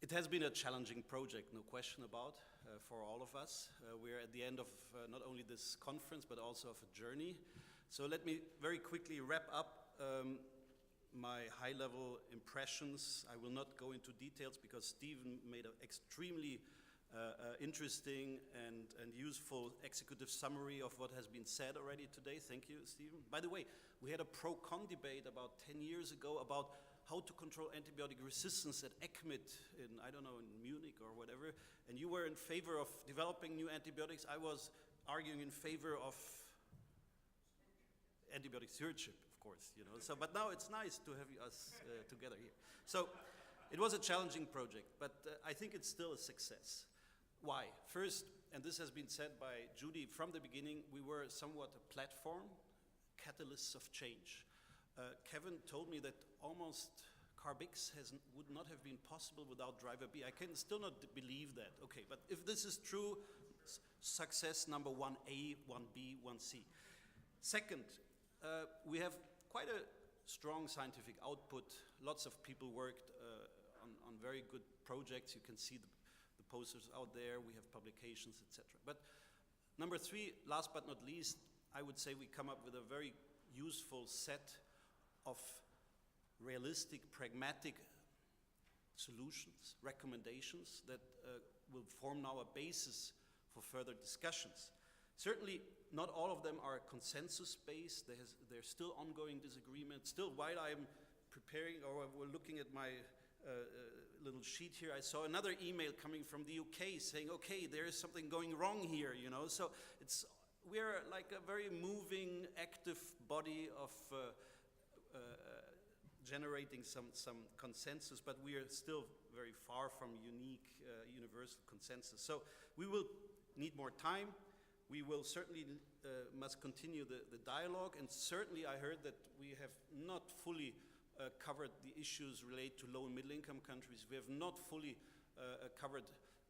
It has been a challenging project, no question about, for all of us. We're at the end of not only this conference, but also of a journey. So let me very quickly wrap up my high-level impressions. I will not go into details because Stephan made an extremely interesting and useful executive summary of what has been said already today. Thank you, Stephan. By the way, we had a pro-con debate about 10 years ago about how to control antibiotic resistance at ECCMID in, I don't know, in Munich or whatever, and you were in favor of developing new antibiotics. I was arguing in favor of antibiotic stewardship, of course, you know. So, but now it's nice to have us together here. So, it was a challenging project, but I think it's still a success. Why? First, and this has been said by Judy from the beginning, we were somewhat a platform, catalysts of change. Kevin told me that almost Carbix would not have been possible without driver B. I can still not believe that. Okay, but if this is true, success number 1A, 1B, 1C. Second, we have quite a strong scientific output. Lots of people worked on very good projects. You can see the posters out there. We have publications, etc. But number three, last but not least, I would say we come up with a very useful set of realistic, pragmatic solutions, recommendations that will form now a basis for further discussions. Certainly, not all of them are consensus-based. There's still ongoing disagreement. Still, while I'm preparing or we're looking at my little sheet here, I saw another email coming from the UK saying, okay, there is something going wrong here, you know. So we're like a very moving, active body of generating some consensus, but we are still very far from unique, universal consensus. So we will need more time. We will certainly must continue the dialogue, and certainly I heard that we have not fully covered the issues related to low and middle income countries. We have not fully covered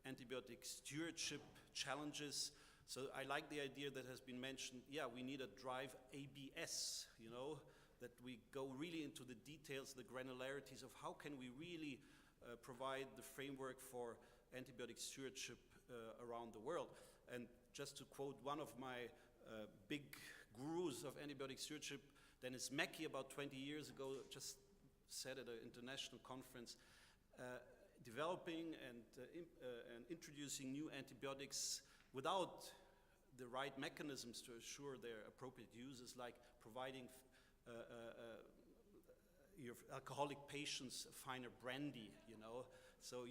antibiotic stewardship challenges. So I like the idea that has been mentioned, yeah, we need a drive ABS, you know, that we go really into the details, the granularities of how can we really provide the framework for antibiotic stewardship around the world. And just to quote one of my big gurus of antibiotic stewardship, Dennis Mackey, about 20 years ago, just said at an international conference, developing and introducing new antibiotics without the right mechanisms to assure their appropriate use is like providing your alcoholic patients finer brandy, you know. So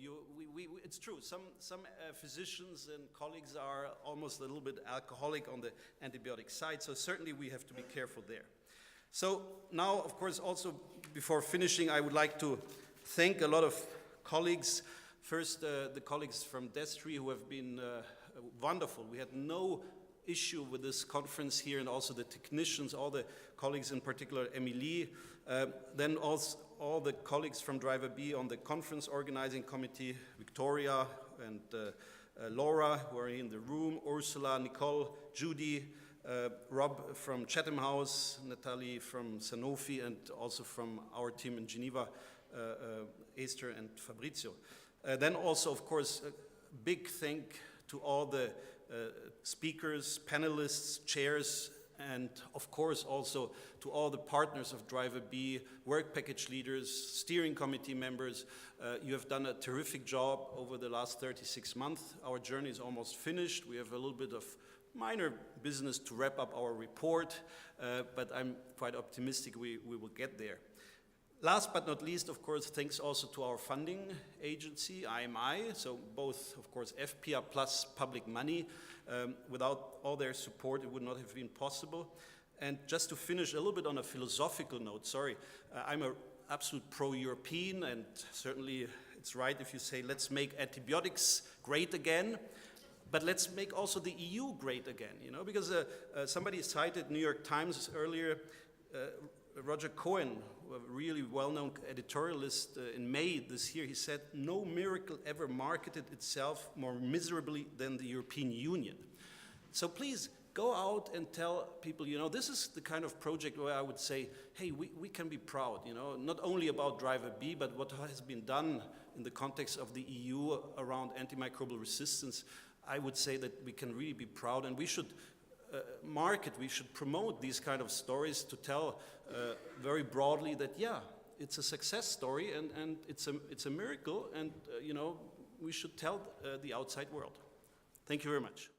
it's true, some physicians and colleagues are almost a little bit alcoholic on the antibiotic side, so certainly we have to be careful there. So now, of course, also before finishing, I would like to thank a lot of colleagues. First, the colleagues from DESTRI who have been wonderful. We had no issue with this conference here, and also the technicians, all the colleagues, in particular Emilie, then also all the colleagues from Driver B on the conference organizing committee, Victoria and Laura, who are in the room, Ursula, Nicole, Judy, Rob from Chatham House, Natalie from Sanofi, and also from our team in Geneva, Esther and Fabrizio. Then also, of course, a big thank to all the speakers, panelists, chairs, and of course also to all the partners of Driver B, work package leaders, steering committee members. You have done a terrific job over the last 36 months. Our journey is almost finished. We have a little bit of minor business to wrap up our report, but I'm quite optimistic we will get there. Last but not least, of course, thanks also to our funding agency, IMI, so both, of course, FPA plus public money. Without all their support, it would not have been possible. And just to finish a little bit on a philosophical note, sorry, I'm an absolute pro-European, and certainly it's right if you say, let's make antibiotics great again, but let's make also the EU great again, you know, because somebody cited New York Times earlier, Roger Cohen, a really well-known editorialist, in May this year, he said, no miracle ever marketed itself more miserably than the European Union. So please go out and tell people, you know, this is the kind of project where I would say, hey, we can be proud, you know, not only about Driver B, but what has been done in the context of the EU around antimicrobial resistance, I would say that we can really be proud, and we should market, we should promote these kind of stories to tell very broadly that, yeah, it's a success story and it's a miracle, and you know, we should tell the outside world. Thank you very much.